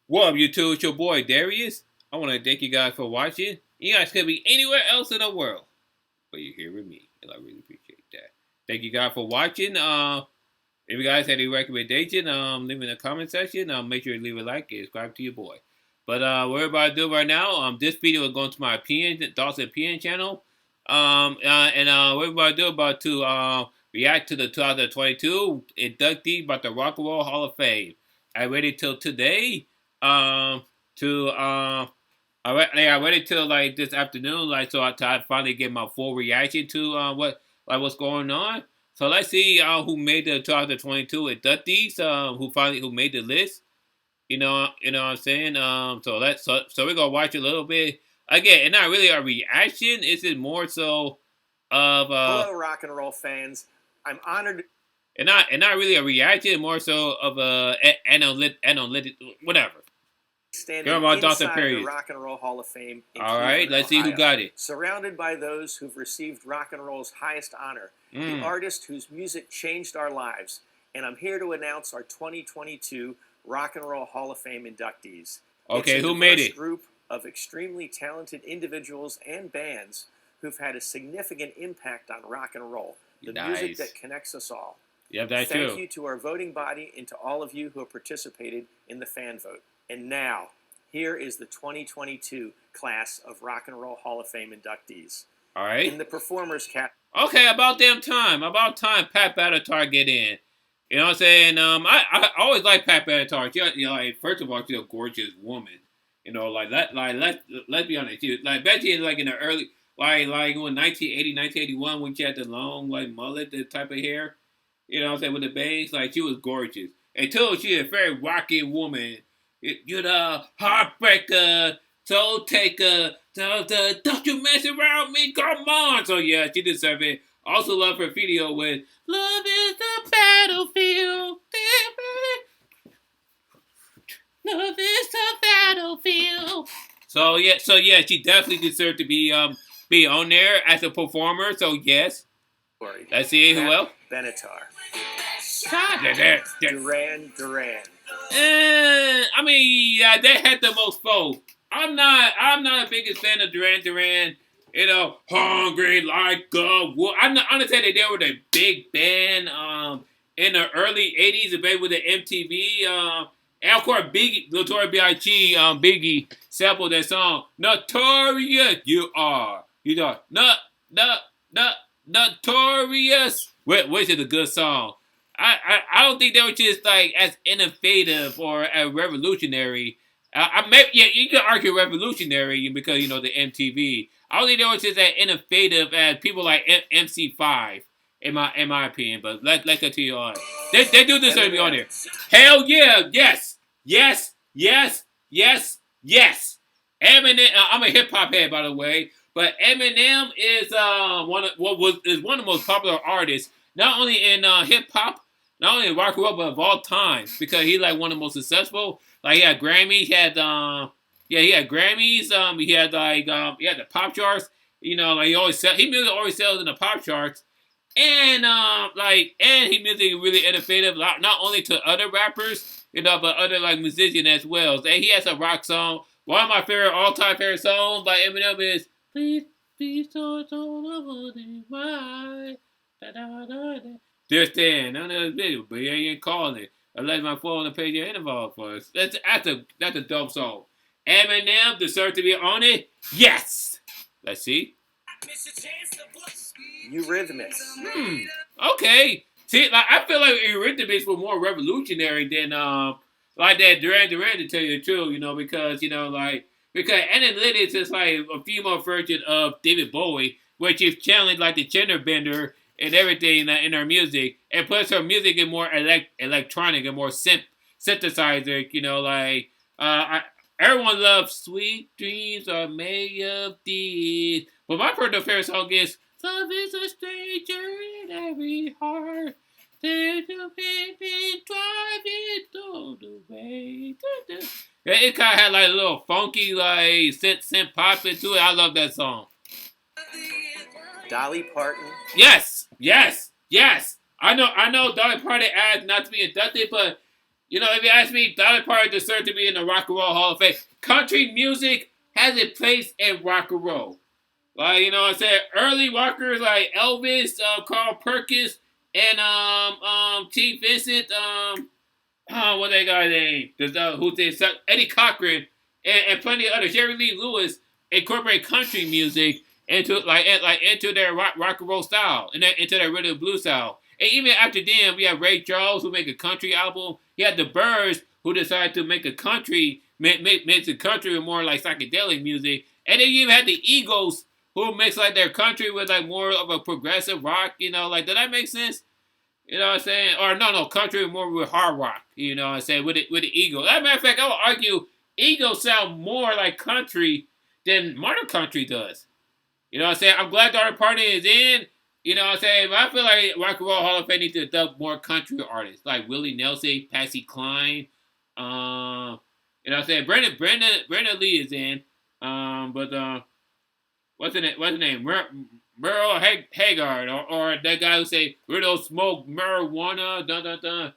What up, YouTube? It's your boy Darius. I want to thank you guys for watching. You guys could be anywhere else in the world, but you're here with me, and I really appreciate that. Thank you guys for watching. If you guys have any recommendation, leave in the comment section. Make sure to leave a like and subscribe to your boy. But what we're about to do right now, this video is going to my thoughts and opinion channel. What we're about to do react to the 2022 inductee about the Rock and Roll Hall of Fame. I waited till today. I waited till like this afternoon, like so I finally get my full reaction to what's going on. So let's see who made the 2022 inductees, who made the list. You know what I'm saying. So we're gonna watch a little bit. Again, it's not really a reaction. It's just more so of hello, rock and roll fans. I'm honored. And not really a reaction, more so of analytic, whatever. Standing inside the Rock and Roll Hall of Fame. All right, let's see who got it. Surrounded by those who've received rock and roll's highest honor, the artist whose music changed our lives. And I'm here to announce our 2022 Rock and Roll Hall of Fame inductees. Okay, who made it? It's a group of extremely talented individuals and bands who've had a significant impact on rock and roll, the music that connects us all. Yeah, that's true. Thank you to our voting body and to all of you who have participated in the fan vote. And now, here is the 2022 class of Rock and Roll Hall of Fame inductees. All right. In the performers category. Okay, about damn time. About time Pat Benatar get in. You know what I'm saying? I always like Pat Benatar. Like, first of all, she's a gorgeous woman. You know, let's be honest. Betty is like in the early, like in 1980, 1981 when she had the long mullet, the type of hair. You know what I'm saying, with the bangs, she was gorgeous. Until she is a very rocky woman. You're the heartbreaker, soul taker, don't you mess around me, come on. So yeah, she deserves it. Also love her video with Love is the Battlefield. Love is the battlefield. So yeah, she definitely deserved to be on there as a performer. So yes. Let's see who else. Benatar. DURAN. I mean, yeah, they had the most votes. I'm not a biggest fan of DURAN. You know, hungry like a wolf. I'm not honestly that they were the big band in the early '80s, a with the MTV. And of course, Biggie, Notorious B.I.G. Biggie sampled that song. Notorious, you are. You know, Notorious. Which is a good song. I don't think they were just as innovative or as revolutionary. You can argue revolutionary because you know the MTV. I don't think they were just as innovative as people like MC5 in my opinion. But let's continue on. They do deserve to be on there. Hell yeah, yes. Eminem. I'm a hip hop head, by the way. But Eminem is one of the most popular artists, not only in hip hop, not only in rock and roll, but of all time, because he's one of the most successful. He had Grammys, he had Grammys, he had the pop charts. You know, he music always sells in the pop charts, and he music really innovative, not only to other rappers, you know, but other musicians as well. And he has a rock song. One of my all-time favorite songs by Eminem is Please don't why. Just then, none of the video, but he ain't calling it. I let my phone on the page of involved for us. That's a dope song. Eminem deserves to be on it. Yes. Let's see. EURYTHMICS. Okay. See, I feel like EURYTHMICS were more revolutionary than that DURAN to tell you the truth. You know, because because Analytics is a female version of David Bowie, which is challenged the gender bender and everything in her music, and plus her music is more electronic and more synthesizer. You know, everyone loves "Sweet Dreams Are Made of These," but my personal favorite song is "Love Is a Stranger in Every Heart." There's a baby driving through the way. It kind of had a little funky synth pop into it. I love that song. Dolly Parton. Yes. I know Dolly Parton asked not to be inducted, but you know, if you ask me, Dolly Parton deserves to be in the Rock and Roll Hall of Fame. Country music has a place in rock and roll. Like, you know what I'm saying? Early rockers like Elvis, Carl Perkins, and Chief Vincent, what they got name? Eddie Cochran, and plenty of others. Jerry Lee Lewis incorporate country music into into their rock and roll style, and into their rhythm and blues style. And even after them, we have Ray Charles, who make a country album. You had the Byrds, who decided to make a country, mix the country with more like psychedelic music. And then you even had the Eagles, who mix like their country with like more of a progressive rock. You know, like, did that make sense? You know what I'm saying? Or no, country more with hard rock. You know what I'm saying? With the Eagles. As a matter of fact, I would argue Eagles sound more like country than modern country does. You know what I'm saying? I'm glad Dolly Parton is in. You know what I'm saying? But I feel like Rock and Roll Hall of Fame needs to adopt more country artists like Willie Nelson, Patsy Cline. You know what I'm saying? Brenda Lee is in. What's her name? Merle Haggard, or that guy who say we don't smoke marijuana, dun dun dun.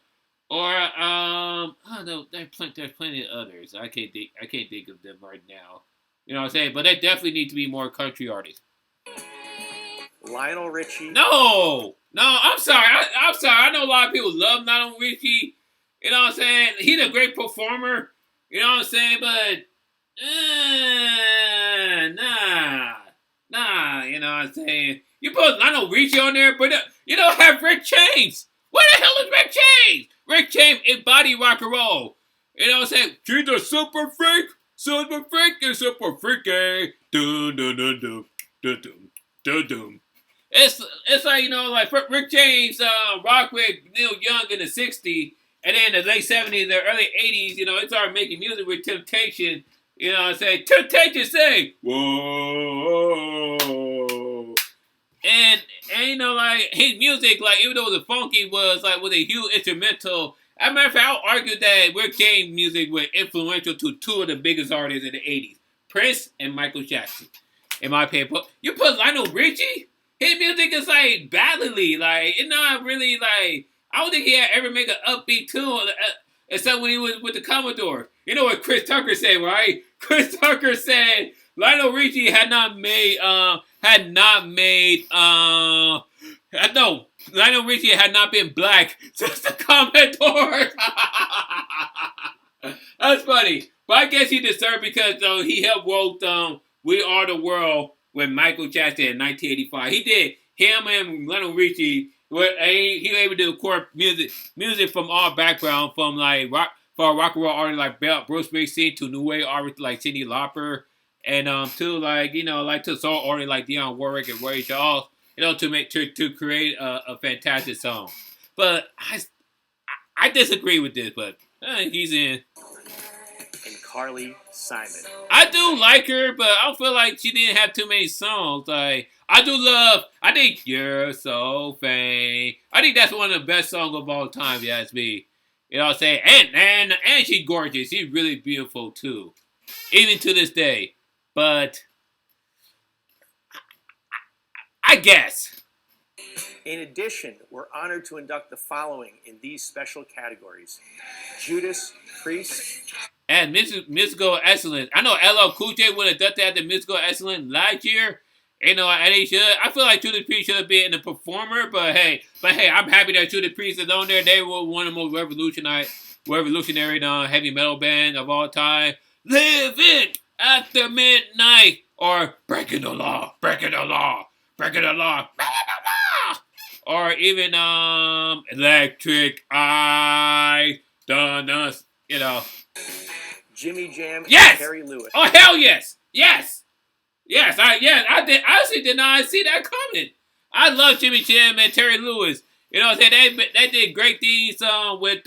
Or I don't know. There's plenty of others. I can't think of them right now. You know what I'm saying? But there definitely need to be more country artists. Lionel Richie. No, I'm sorry. I'm sorry. I know a lot of people love Lionel Richie. You know what I'm saying? He's a great performer. You know what I'm saying? But nah. You know what I'm saying? You put Lionel Richie on there, but you don't have Rick James. Where the hell is Rick James? Rick James embodied rock and roll. You know what I'm saying? She's a super freak, and super freaky. Dun dun dun dun dun dun dun. It's like, you know, like Rick James rocked with Neil Young in the 60s, and then in the late 70s, the early 80s, you know, it started making music with Temptation. You know what I'm saying? Temptation say, whoa. And you know, like, his music, like, even though the funky was like with a huge instrumental, as a matter of fact, I'll argue that Rick James music was influential to two of the biggest artists in the 80s, Prince and Michael Jackson. In my opinion, but you put Lionel Richie, his music is like ballady, like, it's not really like, I don't think he had ever make an upbeat tune, except when he was with the Commodore. You know what Chris Tucker said, right? Chris Tucker said Lionel Richie Lionel Richie had not been black since the Commodore. That's funny. But I guess he deserved because he helped wrote We Are the World with Michael Jackson in 1985. He did. Him and Lionel Richie, he was able to record music from all backgrounds, from like rock and roll artists like Bruce Springsteen to new wave artists like Cyndi Lauper, and to like, you know, like to soul artists like Dionne Warwick and Ray Charles, you know, to create a fantastic song. But I disagree with this, but he's in. And Carly Simon. I do like her, but I don't feel like she didn't have too many songs. Like, I think You're So Vain. I think that's one of the best songs of all time, if you ask me. You know what I'm saying? And she's gorgeous. She's really beautiful, too. Even to this day. But I guess. In addition, we're honored to induct the following in these special categories: Judas Priest. And musical excellence. I know LL Cool J would have done that the musical excellence last year. You know, and he should. I feel like Judas Priest should have been a performer, but hey, I'm happy that Judas Priest is on there. They were one of the most revolutionary heavy metal bands of all time. Living After Midnight, or Breaking the Law, or even Electric Eye, you know. JIMMYJAM and Yes! TERRYLEWIS. Oh, hell yes! Yes! I did. I honestly did not see that coming. I love JIMMYJAM and TERRYLEWIS. You know what I'm saying? They did great things with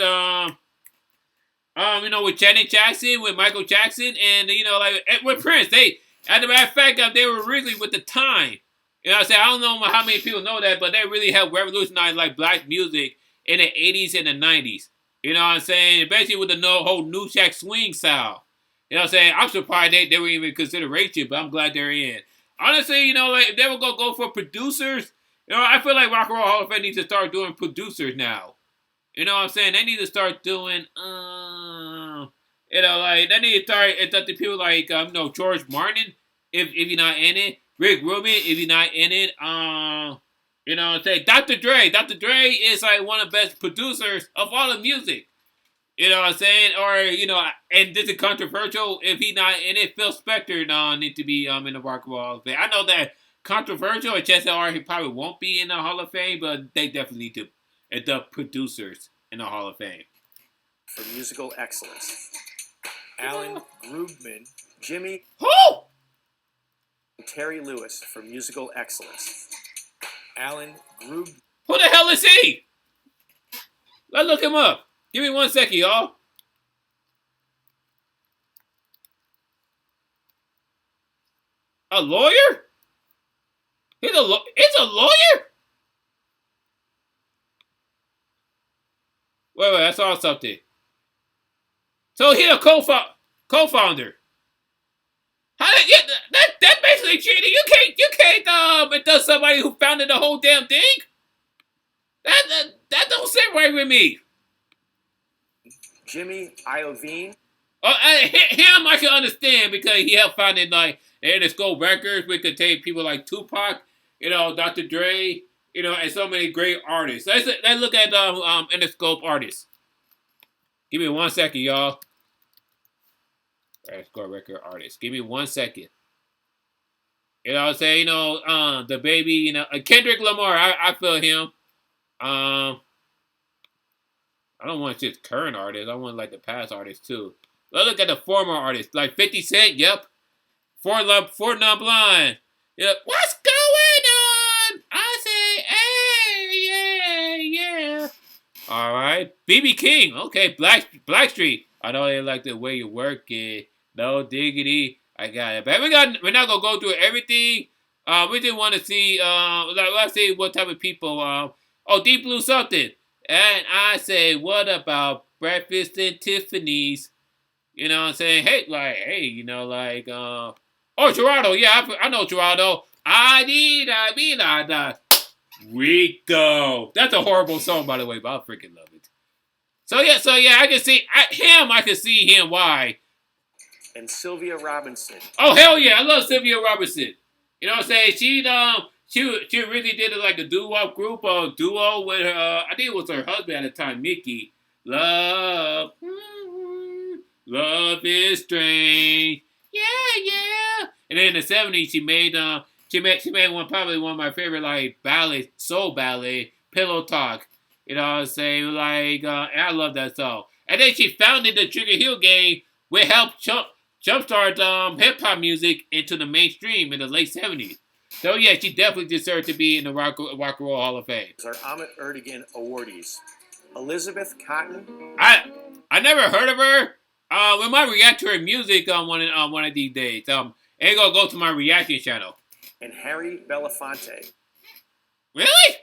with Janet Jackson, with Michael Jackson, and you know, like with Prince. As a matter of fact, they were originally with the time. You know what I'm saying? I don't know how many people know that, but they really helped revolutionize like black music in the 80s and the 90s. You know what I'm saying? Especially with the whole New Jack Swing style. You know what I'm saying? I'm surprised they were even in consideration, but I'm glad they're in. Honestly, you know, like if they were going to go for producers, you know, I feel like Rock and Roll Hall of Fame needs to start doing producers now. You know what I'm saying? They need to start doing, you know, like, they need to start inducting people like, you know, George Martin, if you're not in it. Rick Rubin, if you're not in it. You know what I'm saying? Dr. Dre. Dr. Dre is, like, one of the best producers of all the music. You know what I'm saying? Or, you know, and this is controversial. If he's not in it, Phil Spector need to be in the Rock and Roll Hall of Fame. I know that controversial. It's just that he probably won't be in the Hall of Fame, but they definitely need to induct producers in the Hall of Fame. For musical excellence. Alan Grubman, Jimmy. Who? Terry Lewis for musical excellence. Alan Grub. Who the hell is he? Let's look him up. Give me 1 second, y'all. A lawyer? It's a lawyer? Wait, I saw something. So he's a co-founder. How did that basically cheating? You can't induct somebody who founded the whole damn thing. That don't sit right with me. Jimmy Iovine. Him I can understand because he helped founded like Interscope Records, which contained people like Tupac, you know, Dr. Dre, you know, and so many great artists. Let's look at Interscope artists. Give me 1 second, y'all. Interscope record artists. Give me 1 second. You know what I'm saying? You know, the baby, you know, Kendrick Lamar. I feel him. I don't want just current artists. I want like the past artists too. Let's look at the former artists, like 50 Cent. Yep. Four Non Blonde. Yep. What's going on? I say, hey, yeah. All right. BB King. Okay. Blackstreet. I know they like the way you work it. No diggity. I got it. But we're not gonna go through everything. We just want to see. Let's see what type of people. Deep Blue something. And I say, what about Breakfast and Tiffany's? You know what I'm saying? Hey, you know, like, Gerardo. Yeah, I know Gerardo. Rico. That's a horrible song, by the way, but I freaking love it. So yeah, I can see him. I can see him. Why? And Sylvia Robinson. Oh, hell yeah. I love Sylvia Robinson. You know what I'm saying? She really did like a doo-wop group or duo with her, I think it was her husband at the time, Mickey. Love is strange. Yeah. And then in the 70s, she made probably one of my favorite like ballads, soul ballad, Pillow Talk. You know what I'm saying? Like, and I love that song. And then she founded the Trigger Hill Gang, which helped jumpstart hip-hop music into the mainstream in the late 70s. So, yeah, she definitely deserves to be in the Rock and Roll Hall of Fame. Our Ahmet Ertegun awardees. Elizabeth Cotton. I never heard of her. We might react to her music on one of these days. And gonna go to my reaction channel. And Harry Belafonte. Really?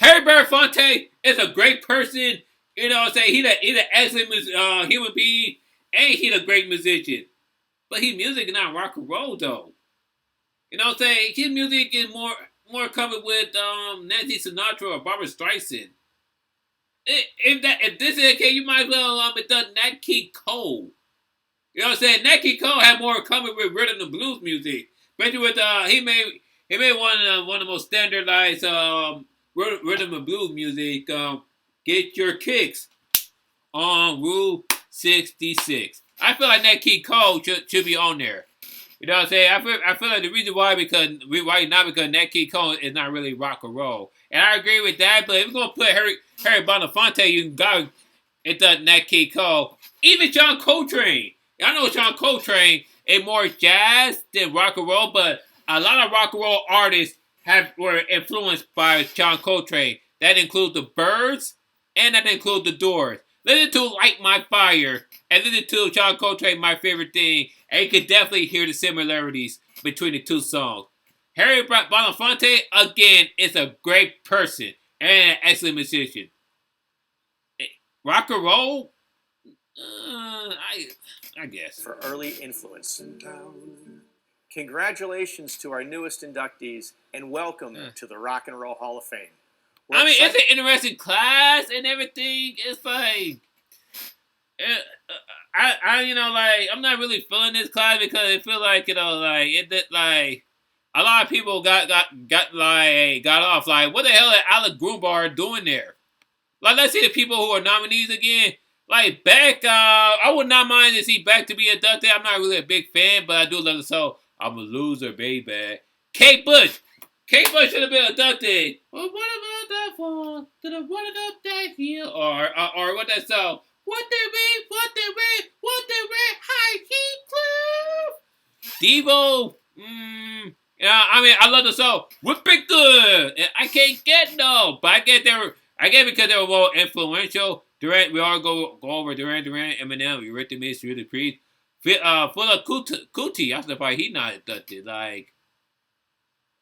Harry Belafonte is a great person. You know what I'm saying? He's an excellent human being, and he's a great musician. But his music is not rock and roll, though. You know what I'm saying? His music is more covered with Nancy Sinatra or Barbra Streisand. If this is the case, you might as well have done Nat King Cole. You know what I'm saying? Nat King Cole had more covered with rhythm and blues music. Especially with he made one of the most standardized rhythm and blues music. Get Your Kicks on Rule 66. I feel like Nat King Cole should be on there. You know what I'm saying? I feel like the reason why because Nat King Cole is not really rock and roll. And I agree with that, but if we're going to put Harry Belafonte, you got it does Nat King Cole. Even John Coltrane. I know John Coltrane is more jazz than rock and roll, but a lot of rock and roll artists were influenced by John Coltrane. That includes the Byrds and that includes the Doors. Listen to Light My Fire and listen to John Coltrane, My Favorite Thing, and you can definitely hear the similarities between the two songs. Harry Belafonte, again, is a great person and an excellent musician. Rock and roll? I guess. For early influence. Congratulations to our newest inductees, and welcome to the Rock and Roll Hall of Fame. I mean, it's an interesting class and everything. It's like, you know, like, I'm not really feeling this class because I feel like, you know, like, like, a lot of people got off. Like, what the hell is Alec Grunbar doing there? Like, let's see the people who are nominees again. Like, Beck, I would not mind to see Beck to be inducted. I'm not really a big fan, but I do love the song. I'm a loser, baby. Kate Bush. Kate Bush should have been inducted. Well, what about that one? Did I run it up that hill? Or what that song? What the red, high heat club? Devo. Yeah, I mean, I love the song. Whip it good. And I can't get no. But I get because they were more influential. Durant, we all go over Duran, EMINEM, EURYTHMICS, Priest. Full of Cootie. I surprised he not inducted. Like,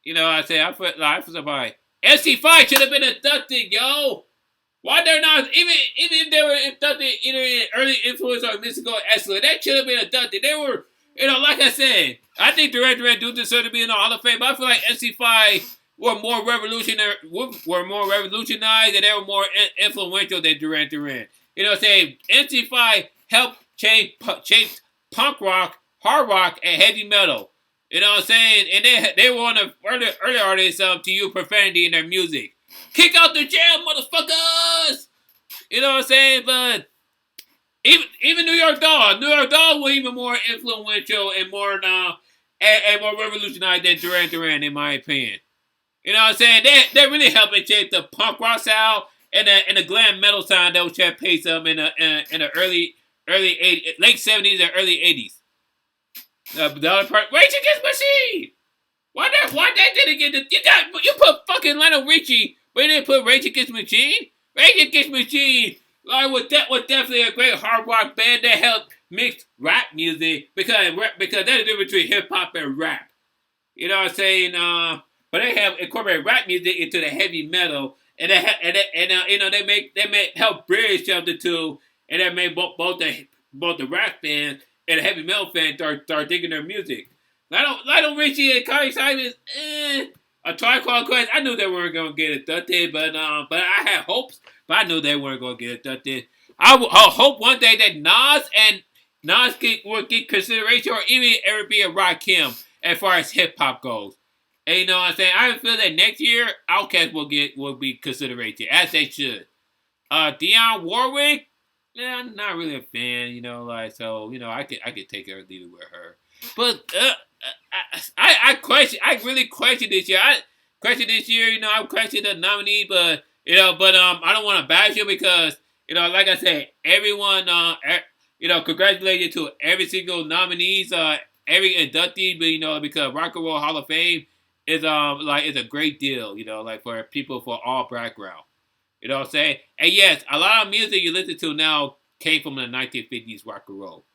you know, I feel surprised. SC5 should have been inducted, yo. Why they're not, even if they were inducted either in early influence or mystical excellence, that should have been inducted. They were, you know, like I said, I think Duran do deserve to be in the Hall of Fame, but I feel like SC5 were more revolutionized, and they were more influential than Duran. You know what I'm saying? SC5 helped change punk rock, hard rock, and heavy metal. You know what I'm saying? And they were one of the early artists to use profanity in their music. Kick out the jam, motherfuckers! You know what I'm saying? But even New York Dolls were even more influential and more revolutionized than Duran, in my opinion. You know what I'm saying? They really helped shape the punk rock sound and the glam metal sound that was Chad Pace in the late 70s and early 80s. The other part, Rage Against Machine. Why that didn't get the you put fucking Lionel Richie, but you didn't put Rage Against Machine? Rage Against Machine, like was definitely a great hard rock band that helped mix rap music because that's the difference between hip hop and rap. You know what I'm saying? But they have incorporated rap music into the heavy metal, and you know they help bridge the two, and that made both the rap fans and the heavy metal fans start digging their music. Lionel Richie and Connie Simon, a Tribe Called Quest. I knew they weren't gonna get inducted, but I had hopes, but I knew they weren't gonna get inducted. I hope one day that Nas will get consideration, or even ever be a Rakim as far as hip hop goes. And you know what I'm saying? I feel that next year Outkast will be consideration, as they should. Dionne Warwick, yeah, I'm not really a fan, you know, like, so, you know, I could take her or leave it with her. But I really question this year. You know, I question the nominee, but I don't want to bash you because, you know, like I said, everyone, you know, congratulations to every single nominees, every inductee, but you know, because Rock and Roll Hall of Fame is a great deal, you know, like for people for all background. You know what I'm saying? And yes, a lot of music you listen to now came from the 1950s rock and roll.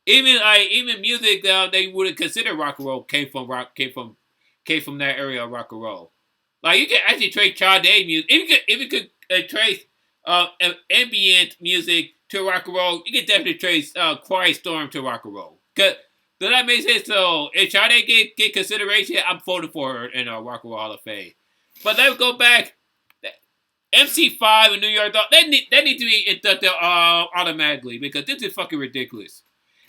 Even music that they wouldn't consider rock and roll came from that area of rock and roll. Like you can actually trace Sade music. If you could trace ambient music to rock and roll, you can definitely trace Quiet Storm to rock and roll. Does that make sense? So if Sade get consideration, I'm voting for her in Rock and Roll Hall of Fame. But let's go back. MC5 in New York, they need to be inducted automatically because this is fucking ridiculous.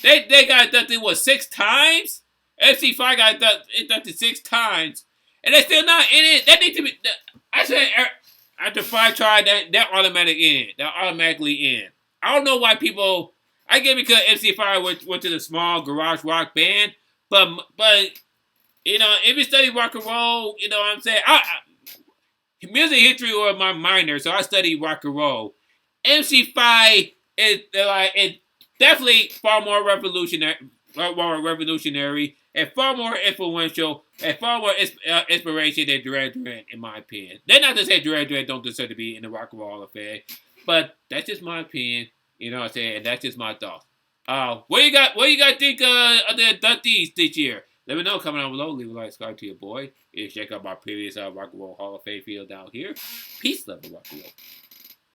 They got inducted, 6 times? MC5 got inducted 6 times. And they're still not in it. They need to be... I said after 5 tries, they're automatically in. I don't know why people... I get it because MC5 went to the small garage rock band. But you know, if you study rock and roll, you know what I'm saying? Music history was my minor, so I studied rock and roll. MC5 is definitely far more revolutionary, and far more influential, and far more inspiration than Duran, in my opinion. They're not to say Duran don't deserve to be in the Rock and Roll Hall of Fame, but that's just my opinion. You know what I'm saying? And that's just my thoughts. What you got to think of the inductees this year? Let me know. Comment down below. Leave a like, subscribe to your boy. You check out my previous Rock and Roll Hall of Fame field down here. Peace, love, and rock and roll.